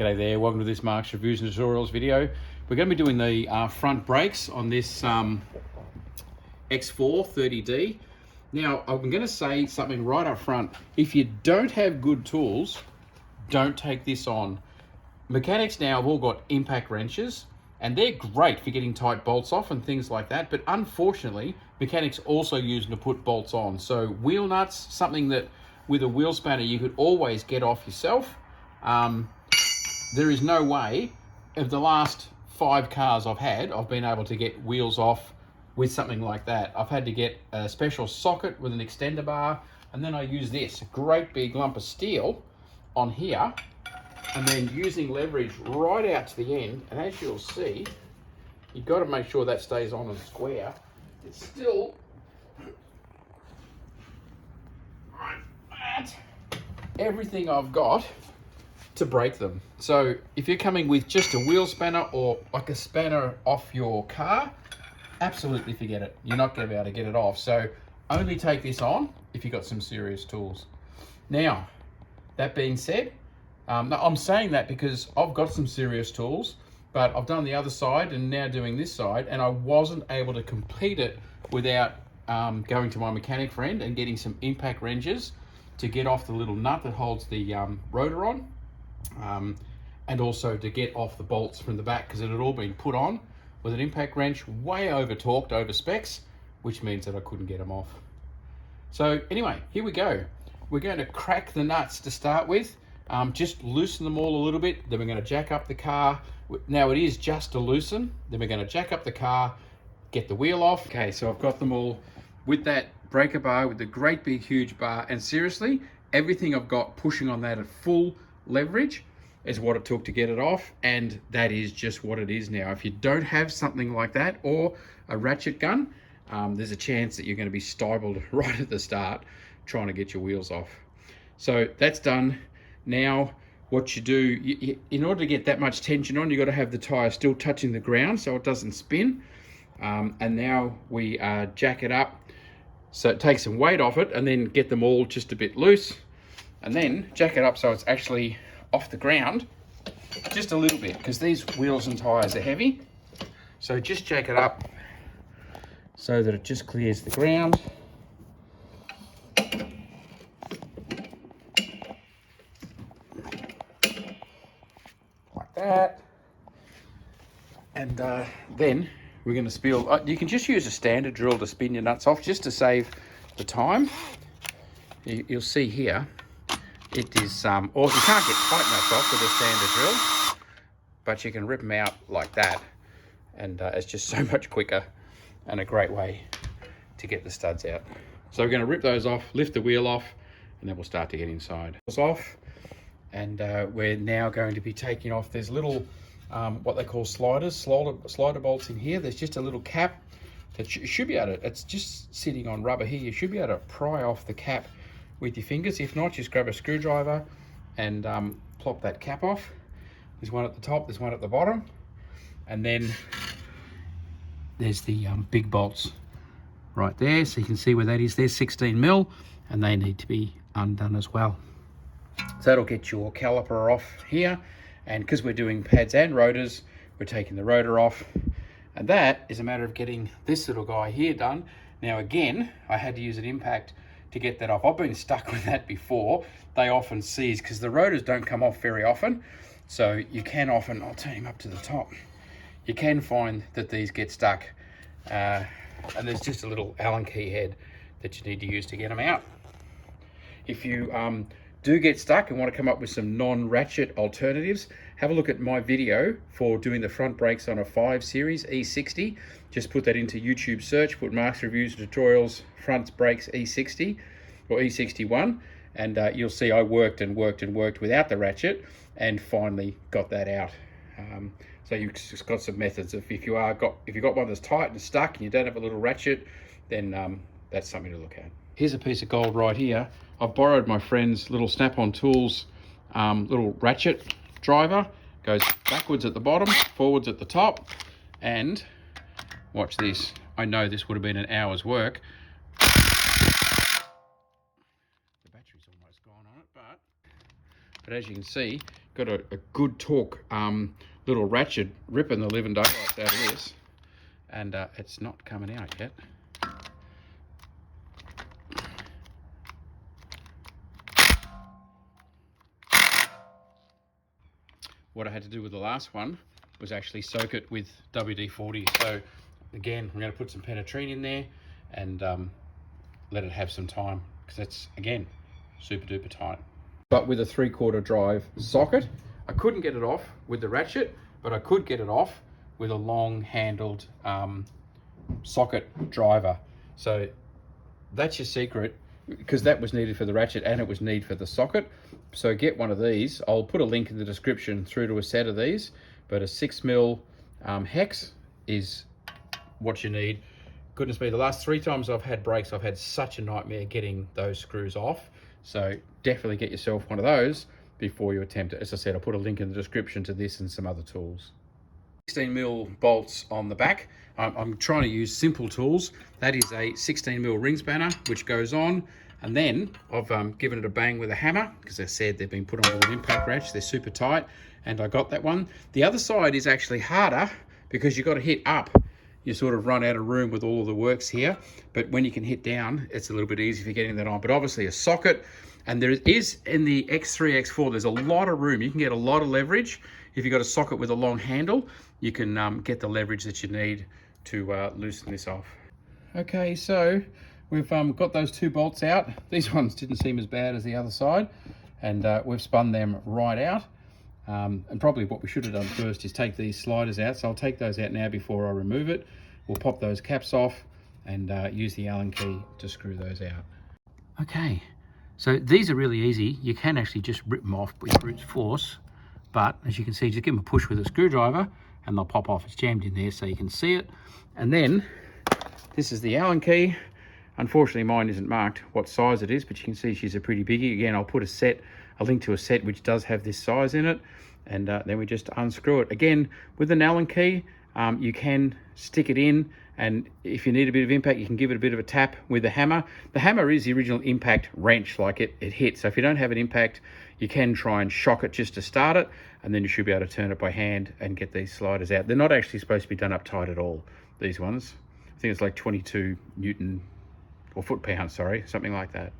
G'day there, welcome to this Mark's Reviews and Tutorials video. We're going to be doing the front brakes on this X4 30D. Now, I'm going to say something right up front. If you don't have good tools, don't take this on. Mechanics now have all got impact wrenches, and they're great for getting tight bolts off and things like that, but unfortunately, mechanics also use them to put bolts on. So wheel nuts, something that with a wheel spanner you could always get off yourself. There is no way, of the last 5 cars I've had, I've been able to get wheels off with something like that. I've had to get a special socket with an extender bar, and then I use this, a great big lump of steel on here, and then using leverage right out to the end, and as you'll see, you've got to make sure that stays on and square. It's still at everything I've got to break them. So if you're coming with just a wheel spanner or like a spanner off your car, absolutely forget it. You're not going to be able to get it off. So only take this on if you've got some serious tools. Now, that being said, I'm saying that because I've got some serious tools, but I've done the other side and now doing this side, and I wasn't able to complete it without going to my mechanic friend and getting some impact wrenches to get off the little nut that holds the rotor on. And also to get off the bolts from the back, because it had all been put on with an impact wrench way over torqued, over specs, which means that I couldn't get them off. So anyway, here we go. We're going to crack the nuts to start with, just loosen them all a little bit, then we're going to jack up the car. Now it is just to loosen, then we're going to jack up the car, get the wheel off. Okay, so I've got them all with that breaker bar, with the great big huge bar, and seriously, everything I've got pushing on that at full leverage is what it took to get it off, and that is just what it is now. If you don't have something like that or a ratchet gun, there's a chance that you're going to be stibbled right at the start trying to get your wheels off. So that's done. Now what you do, in order to get that much tension on, you've got to have the tire still touching the ground so it doesn't spin. And now we jack it up so it takes some weight off it, and then get them all just a bit loose, and then jack it up so it's actually off the ground just a little bit, because these wheels and tires are heavy. So just jack it up so that it just clears the ground. Like that. And then we're going to spill. You can just use a standard drill to spin your nuts off, just to save the time. You'll see here, it is, or you can't get tight nuts off with a standard drill, but you can rip them out like that, and it's just so much quicker and a great way to get the studs out. So we're going to rip those off, lift the wheel off, and then we'll start to get inside. It's off, and we're now going to be taking off. There's little, what they call sliders, slider bolts in here. There's just a little cap that you should be able to, it's just sitting on rubber here. You should be able to pry off the cap with your fingers. If not, just grab a screwdriver and plop that cap off. There's one at the top, there's one at the bottom, and then there's the big bolts right there, so you can see where that is. There's 16 mil, and they need to be undone as well. So that'll get your caliper off here, and because we're doing pads and rotors, we're taking the rotor off, and that is a matter of getting this little guy here done. Now again, I had to use an impact to get that off. I've been stuck with that before. They often seize because the rotors don't come off very often. So you can often, I'll turn him up to the top. You can find that these get stuck. And there's just a little Allen key head that you need to use to get them out. If you do get stuck and want to come up with some non-ratchet alternatives, have a look at my video for doing the front brakes on a 5 Series E60. Just put that into YouTube search, put Mark's Reviews and Tutorials front brakes E60 or E61, and you'll see I worked and worked and worked without the ratchet and finally got that out. So you've just got some methods of, if you've got one that's tight and stuck and you don't have a little ratchet, then that's something to look at. Here's a piece of gold right here. I've borrowed my friend's little Snap-on Tools little ratchet driver. Goes backwards at the bottom, forwards at the top, and watch this. I know this would have been an hour's work. The battery's almost gone on it, but But as you can see, got a good torque little ratchet ripping the living daylights out of this, and it's not coming out yet. What I had to do with the last one was actually soak it with WD-40. So again, I'm going to put some penetrine in there and let it have some time, because it's, again, super duper tight. But with a 3/4 drive socket, I couldn't get it off with the ratchet, but I could get it off with a long handled socket driver. So that's your secret, because that was needed for the ratchet and it was needed for the socket. So get one of these. I'll put a link in the description through to a set of these, but a 6mm hex is what you need. Goodness me, the last 3 times I've had brakes, I've had such a nightmare getting those screws off. So definitely get yourself one of those before you attempt it. As I said, I'll put a link in the description to this and some other tools. 16mm bolts on the back. I'm trying to use simple tools. That is a 16mm ring spanner, which goes on, and then I've given it a bang with a hammer, because I said they've been put on with an impact wrench. They're super tight, and I got that one. The other side is actually harder, because you've got to hit up. You sort of run out of room with all of the works here, but when you can hit down, it's a little bit easier for getting that on. But obviously a socket, and there is in the X3, X4, there's a lot of room. You can get a lot of leverage. If you've got a socket with a long handle, you can get the leverage that you need to loosen this off. Okay, so we've got those 2 bolts out. These ones didn't seem as bad as the other side, and we've spun them right out. And probably what we should have done first is take these sliders out. So I'll take those out now before I remove it. We'll pop those caps off and use the Allen key to screw those out. Okay, so these are really easy. You can actually just rip them off with brute force, but as you can see, just give them a push with a screwdriver and they'll pop off. It's jammed in there so you can see it. And then this is the Allen key. Unfortunately, mine isn't marked what size it is, but you can see she's a pretty biggie. Again, I'll put a link to a set which does have this size in it, and then we just unscrew it. Again, with an Allen key, you can stick it in, and if you need a bit of impact, you can give it a bit of a tap with the hammer. The hammer is the original impact wrench, like it hits. So if you don't have an impact, you can try and shock it just to start it, and then you should be able to turn it by hand and get these sliders out. They're not actually supposed to be done up tight at all, these ones. I think it's like 22 Newton or foot-pounds, sorry, something like that.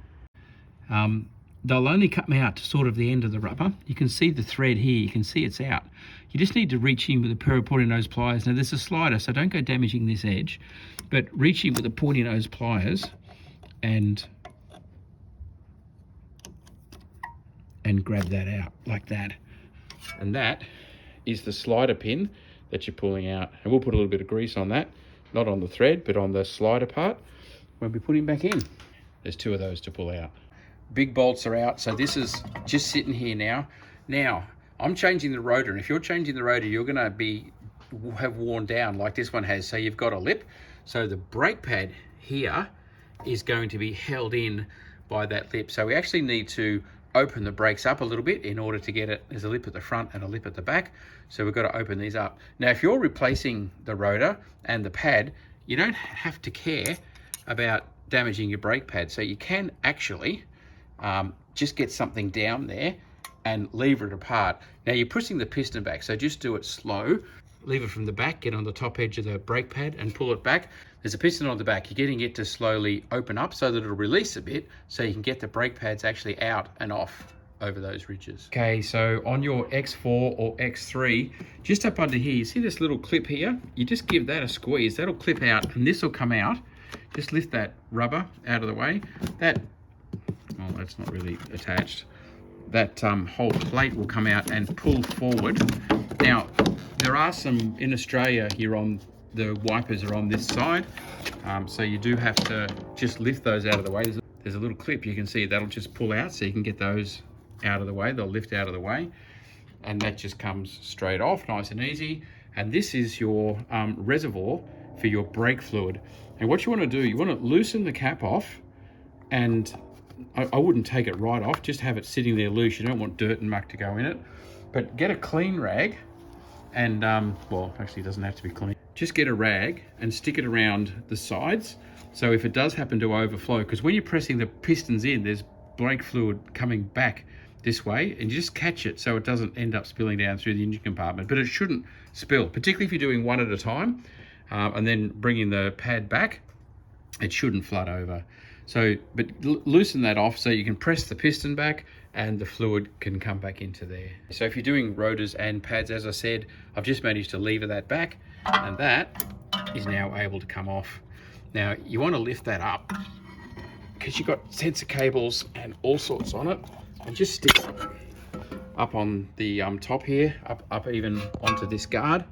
They'll only come out to sort of the end of the rubber. You can see the thread here, you can see it's out. You just need to reach in with a pair of pointy nose pliers. Now there's a slider, so don't go damaging this edge, but reach in with the pointy nose pliers and grab that out like that. And that is the slider pin that you're pulling out. And we'll put a little bit of grease on that, not on the thread, but on the slider part when we put him back in. There's 2 of those to pull out. Big bolts are out, so this is just sitting here now. Now, I'm changing the rotor, and if you're changing the rotor, you're gonna have worn down like this one has. So you've got a lip. So the brake pad here is going to be held in by that lip. So we actually need to open the brakes up a little bit in order to get it. There's a lip at the front and a lip at the back. So we've got to open these up. Now, if you're replacing the rotor and the pad, you don't have to care about damaging your brake pad. So you can actually just get something down there and lever it apart. Now you're pushing the piston back, so just do it slow. Lever from the back, get on the top edge of the brake pad and pull it back. There's a piston on the back. You're getting it to slowly open up so that it'll release a bit, so you can get the brake pads actually out and off over those ridges. Okay, so on your X4 or X3, just up under here, you see this little clip here? You just give that a squeeze. That'll clip out and this will come out. Just lift that rubber out of the way. Well, that's not really attached. That whole plate will come out and pull forward. Now, there are some in Australia here on the wipers are on this side, so you do have to just lift those out of the way. There's a little clip, you can see that'll just pull out, so you can get those out of the way. They'll lift out of the way, and that just comes straight off, nice and easy. And this is your reservoir for your brake fluid. And what you want to do, you want to loosen the cap off, and I wouldn't take it right off, just have it sitting there loose. You don't want dirt and muck to go in it. But get a clean rag and, well, actually it doesn't have to be clean. Just get a rag and stick it around the sides. So if it does happen to overflow, because when you're pressing the pistons in, there's brake fluid coming back this way, and you just catch it so it doesn't end up spilling down through the engine compartment. But it shouldn't spill, particularly if you're doing one at a time, and then bringing the pad back, it shouldn't flood over. So, but loosen that off so you can press the piston back and the fluid can come back into there. So if you're doing rotors and pads, as I said, I've just managed to lever that back, and that is now able to come off. Now you want to lift that up because you've got sensor cables and all sorts on it, and just stick up on the top here, up even onto this guard.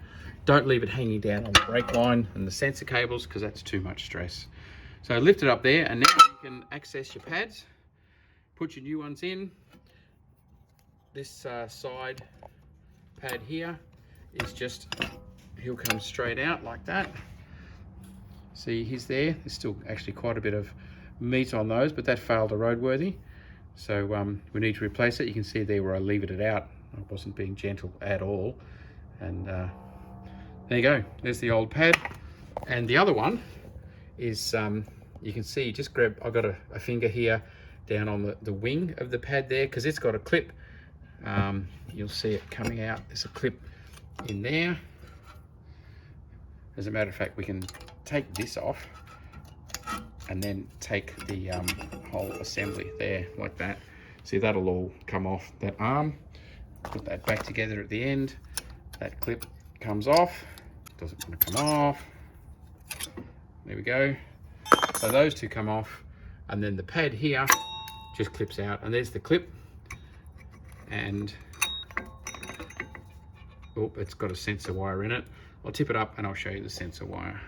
Don't leave it hanging down on the brake line and the sensor cables, because that's too much stress. So lift it up there, and now you can access your pads, put your new ones in. This side pad here is just, he'll come straight out like that. See, he's there. There's still actually quite a bit of meat on those, but that failed a roadworthy. So we need to replace it. You can see there where I levered it out. I wasn't being gentle at all. And there you go. There's the old pad. And the other one is, you can see, just grab, I've got a finger here down on the wing of the pad there, because it's got a clip. You'll see it coming out. There's a clip in there. As a matter of fact, we can take this off and then take the whole assembly there like that. See, that'll all come off that arm. Put that back together at the end. That clip comes off. Doesn't want to come off. There we go. So those two come off, and then the pad here just clips out, and there's the clip. And oh, it's got a sensor wire in it. I'll tip it up and I'll show you the sensor wire.